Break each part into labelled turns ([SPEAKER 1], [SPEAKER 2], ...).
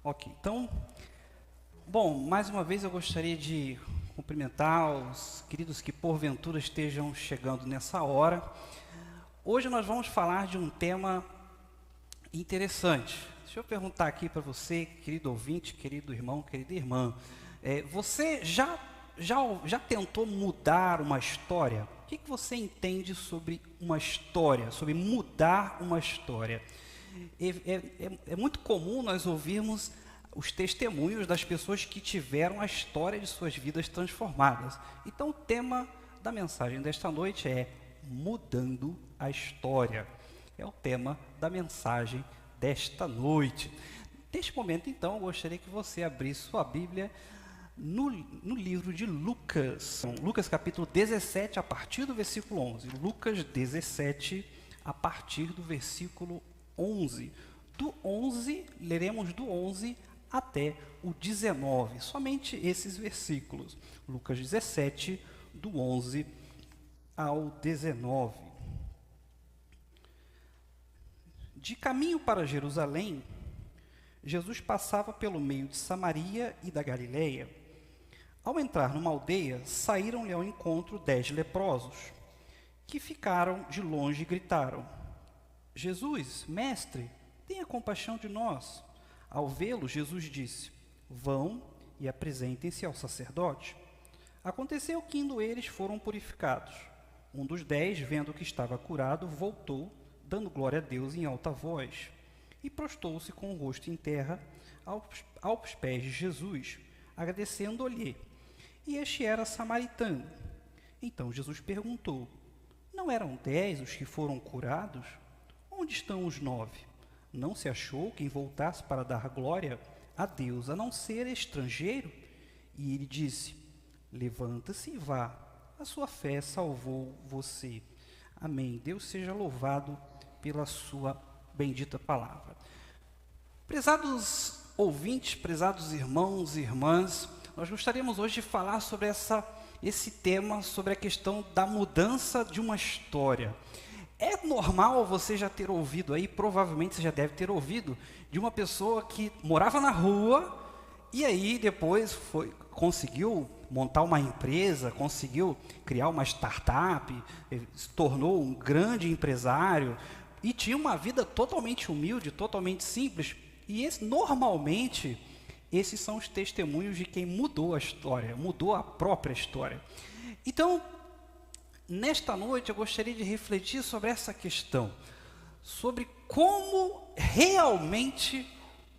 [SPEAKER 1] Ok. Então, bom, mais uma vez eu gostaria de cumprimentar os queridos que porventura estejam chegando nessa hora. Hoje nós vamos falar de um tema interessante. Deixa eu perguntar aqui para você, querido ouvinte, querido irmão, querida irmã, você já tentou mudar uma história? O que você entende sobre uma história, sobre mudar uma história? É muito comum nós ouvirmos os testemunhos das pessoas que tiveram a história de suas vidas transformadas. Então, o tema da mensagem desta noite é Mudando a História. É o tema da mensagem desta noite. Neste momento, então, eu gostaria que você abrisse sua Bíblia no livro de Lucas. Lucas capítulo 17, a partir do versículo 11. Lucas 17, a partir do versículo 11. Leremos do 11 até o 19, somente esses versículos. Lucas 17, do 11 ao 19. De caminho para Jerusalém, Jesus passava pelo meio de Samaria e da Galileia. Ao entrar numa aldeia, saíram-lhe ao encontro 10 leprosos, que ficaram de longe e gritaram: Jesus, mestre, tenha compaixão de nós. Ao vê-lo, Jesus disse: vão e apresentem-se ao sacerdote. Aconteceu que, indo eles, foram purificados. Um dos 10, vendo que estava curado, voltou, dando glória a Deus em alta voz, e prostou-se com o rosto em terra aos pés de Jesus, agradecendo-lhe. E este era samaritano. Então Jesus perguntou: não eram 10 os que foram curados? Onde estão os 9? Não se achou quem voltasse para dar glória a Deus, a não ser estrangeiro? E ele disse: levanta-se e vá, a sua fé salvou você. Amém. Deus seja louvado pela sua bendita palavra. Prezados ouvintes, prezados irmãos e irmãs, nós gostaríamos hoje de falar sobre esse tema, sobre a questão da mudança de uma história. É normal você já ter ouvido aí, provavelmente você já deve ter ouvido, de uma pessoa que morava na rua e aí depois conseguiu montar uma empresa, conseguiu criar uma startup, se tornou um grande empresário e tinha uma vida totalmente humilde, totalmente simples. E normalmente, esses são os testemunhos de quem mudou a história, mudou a própria história. Então, nesta noite eu gostaria de refletir sobre essa questão, sobre como realmente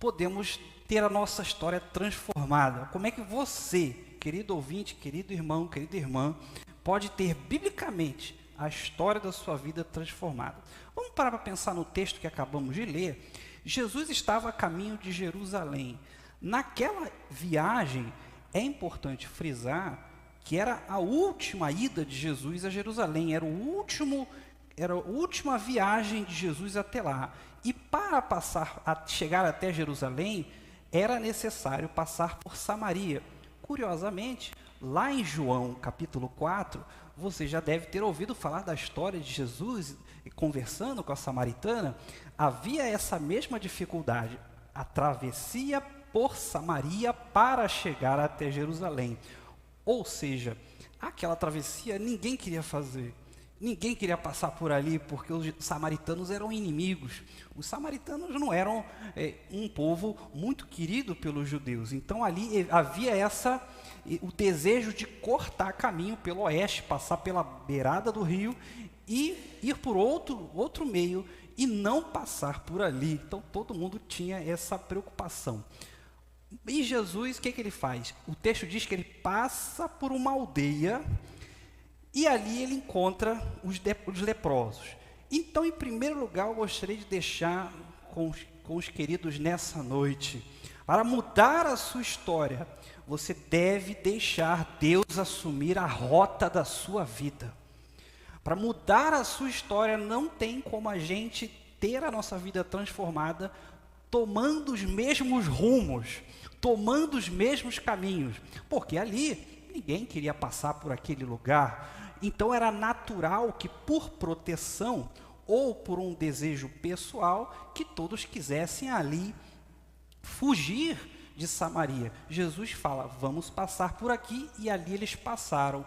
[SPEAKER 1] podemos ter a nossa história transformada. Como é que você, querido ouvinte, querido irmão, querida irmã, pode ter biblicamente a história da sua vida transformada. Vamos parar para pensar no texto que acabamos de ler. Jesus estava a caminho de Jerusalém. Naquela viagem, é importante frisar que era a última ida de Jesus a Jerusalém, era a última viagem de Jesus até lá. E para chegar até Jerusalém, era necessário passar por Samaria. Curiosamente, lá em João capítulo 4, você já deve ter ouvido falar da história de Jesus conversando com a samaritana. Havia essa mesma dificuldade, a travessia por Samaria para chegar até Jerusalém. Ou seja, aquela travessia ninguém queria fazer, ninguém queria passar por ali, porque os samaritanos eram inimigos. Os samaritanos não eram um povo muito querido pelos judeus. Então ali havia o desejo de cortar caminho pelo oeste, passar pela beirada do rio e ir por outro meio e não passar por ali. Então todo mundo tinha essa preocupação. E Jesus, o que ele faz? O texto diz que ele passa por uma aldeia e ali ele encontra os leprosos. Então, em primeiro lugar, eu gostaria de deixar com os queridos nessa noite, para mudar a sua história, você deve deixar Deus assumir a rota da sua vida. Para mudar a sua história, não tem como a gente ter a nossa vida transformada tomando os mesmos rumos, tomando os mesmos caminhos, porque ali ninguém queria passar por aquele lugar. Então era natural que, por proteção ou por um desejo pessoal, que todos quisessem ali fugir de Samaria. Jesus fala, vamos passar por aqui, e ali eles passaram.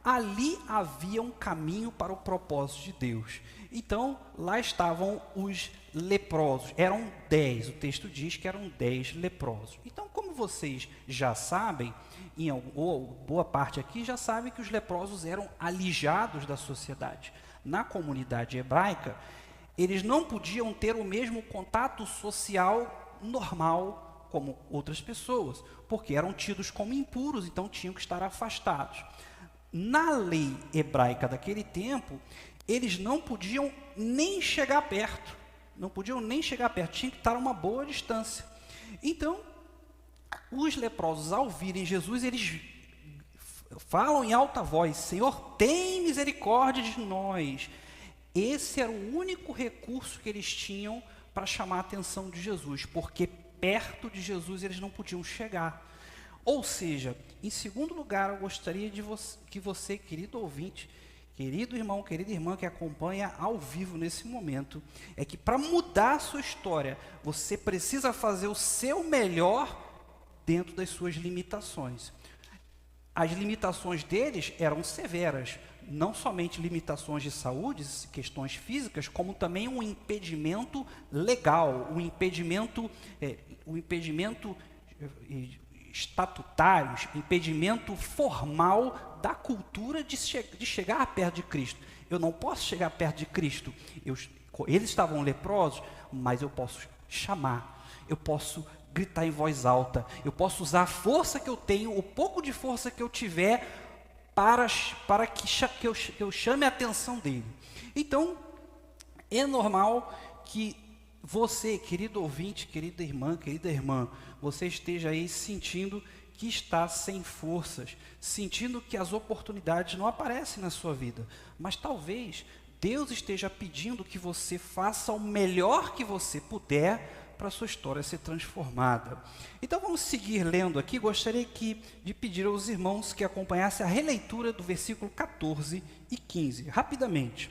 [SPEAKER 1] Ali havia um caminho para o propósito de Deus. Então, lá estavam os leprosos. Eram 10, o texto diz que eram 10 leprosos. Então, como vocês já sabem, ou boa parte aqui já sabe que os leprosos eram alijados da sociedade. Na comunidade hebraica, eles não podiam ter o mesmo contato social normal como outras pessoas, porque eram tidos como impuros, então tinham que estar afastados. Na lei hebraica daquele tempo, eles não podiam nem chegar perto, tinha que estar a uma boa distância. Então, os leprosos, ao virem Jesus, eles falam em alta voz, Senhor, tem misericórdia de nós. Esse era o único recurso que eles tinham para chamar a atenção de Jesus, porque perto de Jesus eles não podiam chegar. Ou seja, em segundo lugar, eu gostaria de que você, querido ouvinte, querido irmão, querida irmã que acompanha ao vivo nesse momento, é que para mudar a sua história, você precisa fazer o seu melhor dentro das suas limitações. As limitações deles eram severas, não somente limitações de saúde, questões físicas, como também um impedimento legal, um impedimento estatutário, impedimento formal da cultura de chegar perto de Cristo. Eu não posso chegar perto de Cristo. Eles estavam leprosos, mas eu posso chamar, eu posso gritar em voz alta, eu posso usar a força que eu tenho, o pouco de força que eu tiver, para que eu chame a atenção dele. Então, é normal que você, querido ouvinte, querida irmã, você esteja aí sentindo que está sem forças, sentindo que as oportunidades não aparecem na sua vida, mas talvez Deus esteja pedindo que você faça o melhor que você puder para a sua história ser transformada. Então vamos seguir lendo aqui. Gostaria de pedir aos irmãos que acompanhassem a releitura do versículo 14 e 15, rapidamente.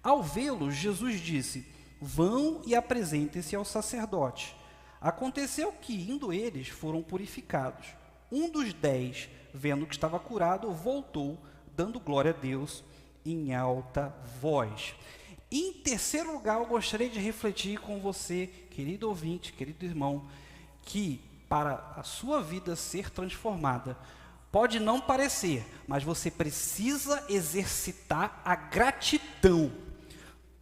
[SPEAKER 1] Ao vê-los, Jesus disse, vão e apresentem-se ao sacerdote. Aconteceu que, indo eles, foram purificados. Um dos 10, vendo que estava curado, voltou, dando glória a Deus em alta voz. Em terceiro lugar, eu gostaria de refletir com você, querido ouvinte, querido irmão, que para a sua vida ser transformada, pode não parecer, mas você precisa exercitar a gratidão.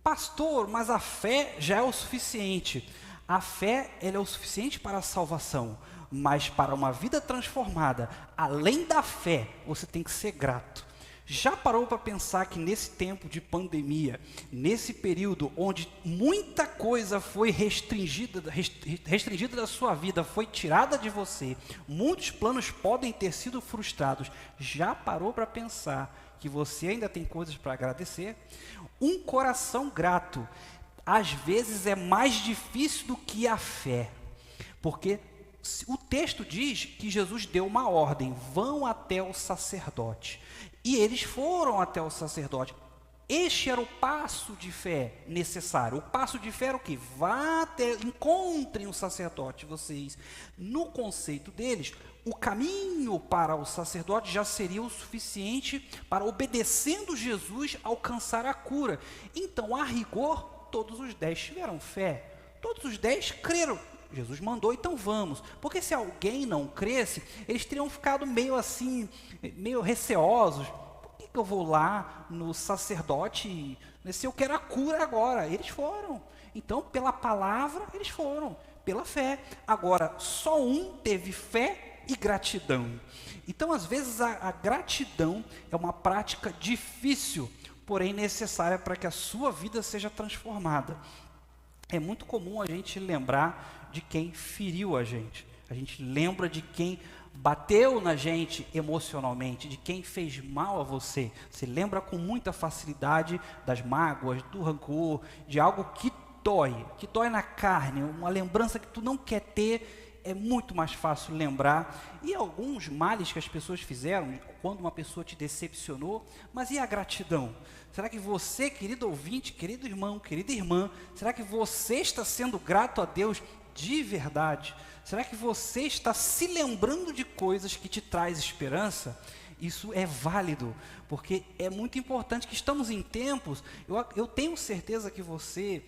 [SPEAKER 1] Pastor, mas a fé já é o suficiente. A fé, ela é o suficiente para a salvação, mas para uma vida transformada, além da fé, você tem que ser grato. Já parou para pensar que nesse tempo de pandemia, nesse período onde muita coisa foi restringida da sua vida, foi tirada de você, muitos planos podem ter sido frustrados, já parou para pensar que você ainda tem coisas para agradecer? Um coração grato, às vezes é mais difícil do que a fé, porque o texto diz que Jesus deu uma ordem, vão até o sacerdote. E eles foram até o sacerdote. Este era o passo de fé necessário. O passo de fé era o quê? Encontrem o sacerdote, vocês. No conceito deles, o caminho para o sacerdote já seria o suficiente para, obedecendo Jesus, alcançar a cura. Então, a rigor, todos os 10 tiveram fé. Todos os 10 creram. Jesus mandou, então vamos. Porque se alguém não cresce, eles teriam ficado meio assim, meio receosos. Por que eu vou lá no sacerdote, se eu quero a cura agora? Eles foram. Então, pela palavra, eles foram. Pela fé. Agora, só um teve fé e gratidão. Então, às vezes, a gratidão é uma prática difícil, porém necessária para que a sua vida seja transformada. É muito comum a gente lembrar de quem feriu a gente. A gente lembra de quem bateu na gente emocionalmente, de quem fez mal a você. Você lembra com muita facilidade das mágoas, do rancor, de algo que dói na carne, uma lembrança que tu não quer ter é muito mais fácil lembrar. E alguns males que as pessoas fizeram, quando uma pessoa te decepcionou, mas e a gratidão? Será que você, querido ouvinte, querido irmão, querida irmã, será que você está sendo grato a Deus de verdade? Será que você está se lembrando de coisas que te traz esperança? Isso é válido, porque é muito importante que estamos em tempos, eu tenho certeza que você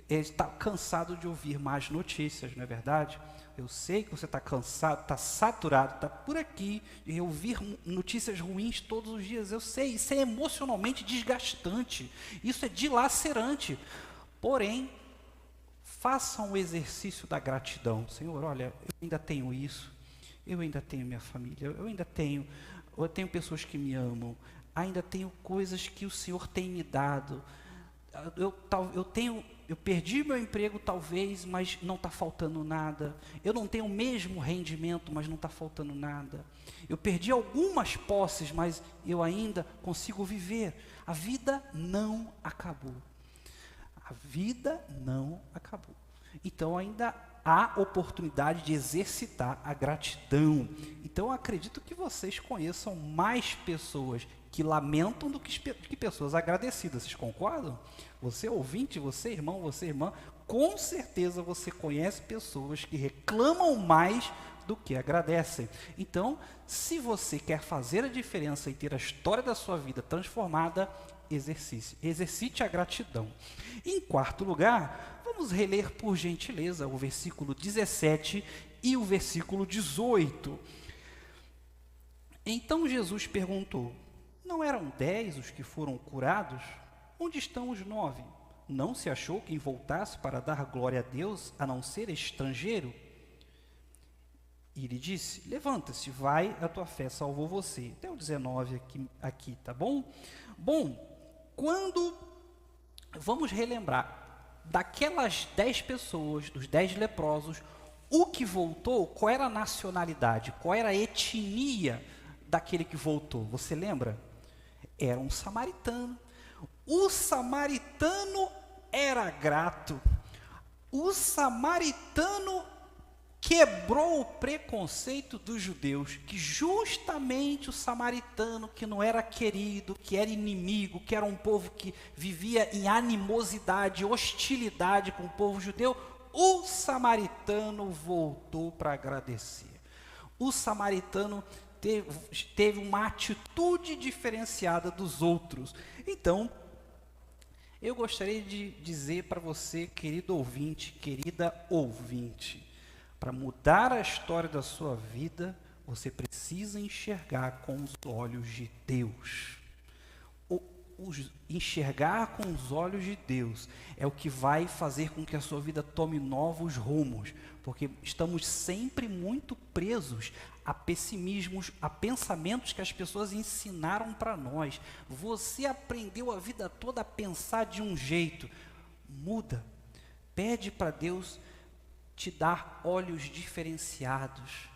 [SPEAKER 1] está cansado de ouvir más notícias, não é verdade? Eu sei que você está cansado, está saturado, está por aqui de ouvir notícias ruins todos os dias. Eu sei, isso é emocionalmente desgastante, isso é dilacerante. Porém, façam o exercício da gratidão. Senhor, olha, eu ainda tenho isso, eu ainda tenho minha família, eu tenho pessoas que me amam, ainda tenho coisas que o Senhor tem me dado. Eu perdi meu emprego talvez, mas não está faltando nada. Eu não tenho o mesmo rendimento, mas não está faltando nada. Eu perdi algumas posses, mas eu ainda consigo viver. A vida não acabou. A vida não acabou. Então ainda há oportunidade de exercitar a gratidão. Então eu acredito que vocês conheçam mais pessoas que lamentam do que pessoas agradecidas. Vocês concordam? Você ouvinte, você irmão, você irmã, com certeza você conhece pessoas que reclamam mais do que agradecem. Então, se você quer fazer a diferença e ter a história da sua vida transformada, exercite a gratidão. Em quarto lugar, vamos reler por gentileza o versículo 17 e o versículo 18. Então Jesus perguntou: não eram 10 os que foram curados? Onde estão os 9? Não se achou quem voltasse para dar glória a Deus, a não ser estrangeiro? E ele disse: levanta-se, vai, a tua fé salvou você. Até o 19 aqui, tá bom? Bom, vamos relembrar, daquelas 10 pessoas, dos 10 leprosos, o que voltou, qual era a nacionalidade, qual era a etnia daquele que voltou? Você lembra? Era um samaritano. O samaritano era grato. O samaritano quebrou o preconceito dos judeus, que justamente o samaritano, que não era querido, que era inimigo, que era um povo que vivia em animosidade, hostilidade com o povo judeu, o samaritano voltou para agradecer. O samaritano teve uma atitude diferenciada dos outros. Então, eu gostaria de dizer para você, querido ouvinte, querida ouvinte, para mudar a história da sua vida, você precisa enxergar com os olhos de Deus. Enxergar com os olhos de Deus é o que vai fazer com que a sua vida tome novos rumos, porque estamos sempre muito presos a pessimismos, a pensamentos que as pessoas ensinaram para nós. Você aprendeu a vida toda a pensar de um jeito. Muda. Pede para Deus te dar olhos diferenciados.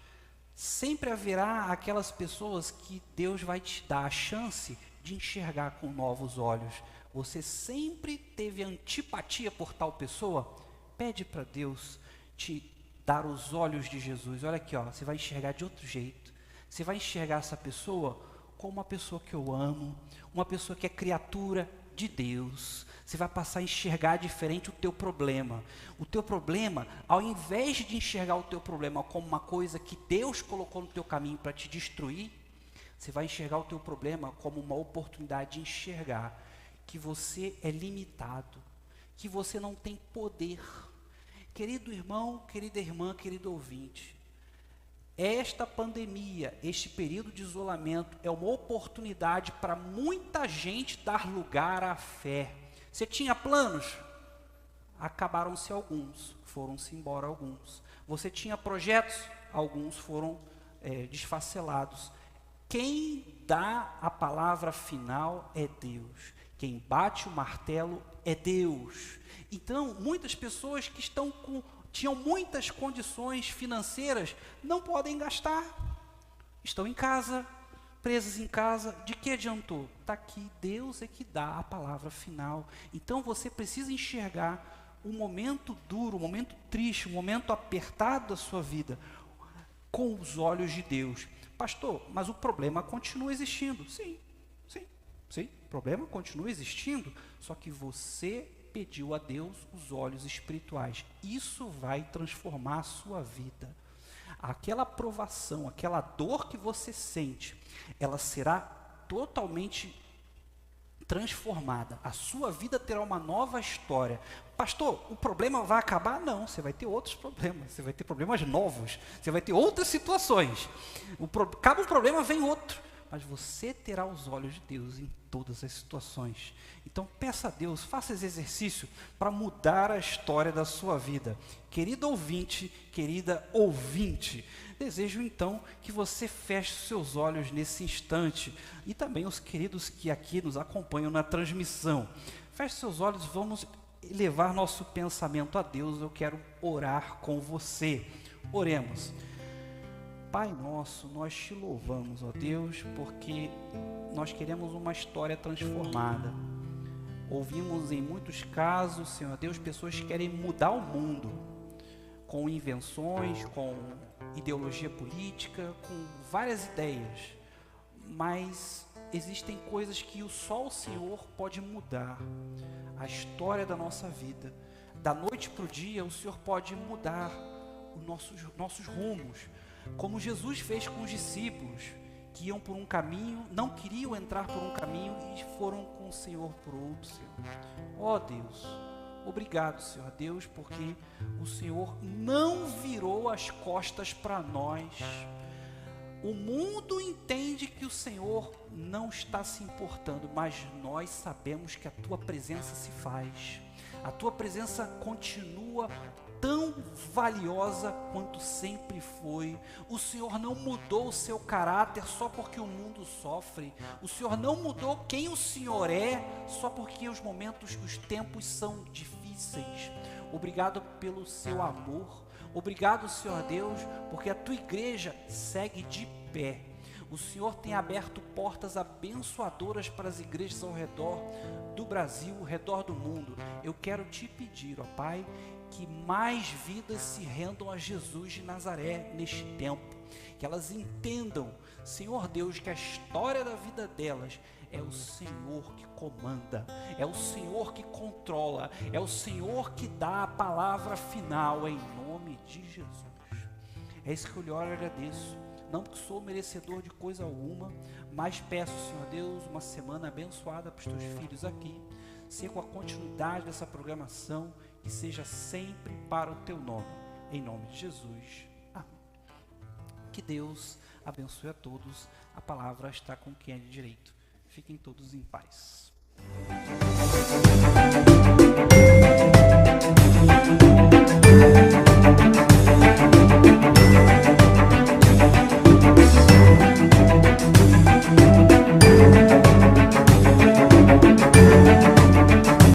[SPEAKER 1] Sempre haverá aquelas pessoas que Deus vai te dar a chance de enxergar com novos olhos. Você sempre teve antipatia por tal pessoa? Pede para Deus te dar os olhos de Jesus. Olha aqui, ó, você vai enxergar de outro jeito. Você vai enxergar essa pessoa como uma pessoa que eu amo, uma pessoa que é criatura de Deus. Você vai passar a enxergar diferente o teu problema. O teu problema, ao invés de enxergar o teu problema como uma coisa que Deus colocou no teu caminho para te destruir, você vai enxergar o teu problema como uma oportunidade de enxergar que você é limitado, que você não tem poder. Querido irmão, querida irmã, querido ouvinte, esta pandemia, este período de isolamento é uma oportunidade para muita gente dar lugar à fé. Você tinha planos? Acabaram-se alguns, foram-se embora alguns. Você tinha projetos? Alguns foram desfacelados. Quem dá a palavra final é Deus. Quem bate o martelo é Deus. Então, muitas pessoas que tinham muitas condições financeiras, não podem gastar. Estão em casa, presas em casa. De que adiantou? Está aqui, Deus é que dá a palavra final. Então, você precisa enxergar um momento duro, um momento triste, um momento apertado da sua vida, com os olhos de Deus. Pastor, mas o problema continua existindo. Sim, o problema continua existindo, só que você pediu a Deus os olhos espirituais. Isso vai transformar a sua vida. Aquela provação, aquela dor que você sente, ela será totalmente transformada. A sua vida terá uma nova história. Pastor, o problema vai acabar? Não, você vai ter outros problemas, você vai ter problemas novos, você vai ter outras situações. Acaba um problema, vem outro. Mas você terá os olhos de Deus em todas as situações. Então peça a Deus, faça esse exercício para mudar a história da sua vida. Querido ouvinte, querida ouvinte, desejo então que você feche seus olhos nesse instante. E também os queridos que aqui nos acompanham na transmissão. Feche seus olhos, vamos levar nosso pensamento a Deus. Eu quero orar com você. Oremos. Pai nosso, nós te louvamos, ó Deus, porque nós queremos uma história transformada. Ouvimos em muitos casos, Senhor Deus, pessoas que querem mudar o mundo com invenções, com ideologia política, com várias ideias. Mas existem coisas que só o Senhor pode mudar. A história da nossa vida. Da noite para o dia, o Senhor pode mudar os nossos rumos. Como Jesus fez com os discípulos, que iam por um caminho, não queriam entrar por um caminho e foram com o Senhor por outro, Senhor. Ó Deus, obrigado, Senhor Deus, porque o Senhor não virou as costas para nós. O mundo entende que o Senhor não está se importando, mas nós sabemos que a Tua presença se faz. A Tua presença continua tão valiosa quanto sempre foi. O Senhor não mudou o seu caráter só porque o mundo sofre. O Senhor não mudou quem o Senhor é só porque os tempos são difíceis. Obrigado pelo seu amor. Obrigado, Senhor Deus, porque a Tua igreja segue de pé. O Senhor tem aberto portas abençoadoras para as igrejas ao redor do Brasil, ao redor do mundo. Eu quero te pedir, ó Pai, que mais vidas se rendam a Jesus de Nazaré neste tempo. Que elas entendam, Senhor Deus, que a história da vida delas é o Senhor que comanda, é o Senhor que controla, é o Senhor que dá a palavra final, em nome de Jesus. É isso que eu lhe oro e agradeço. Não que sou merecedor de coisa alguma, mas peço, Senhor Deus, uma semana abençoada para os Teus filhos aqui. Seja com a continuidade dessa programação, que seja sempre para o Teu nome. Em nome de Jesus. Amém. Que Deus abençoe a todos. A palavra está com quem é de direito. Fiquem todos em paz.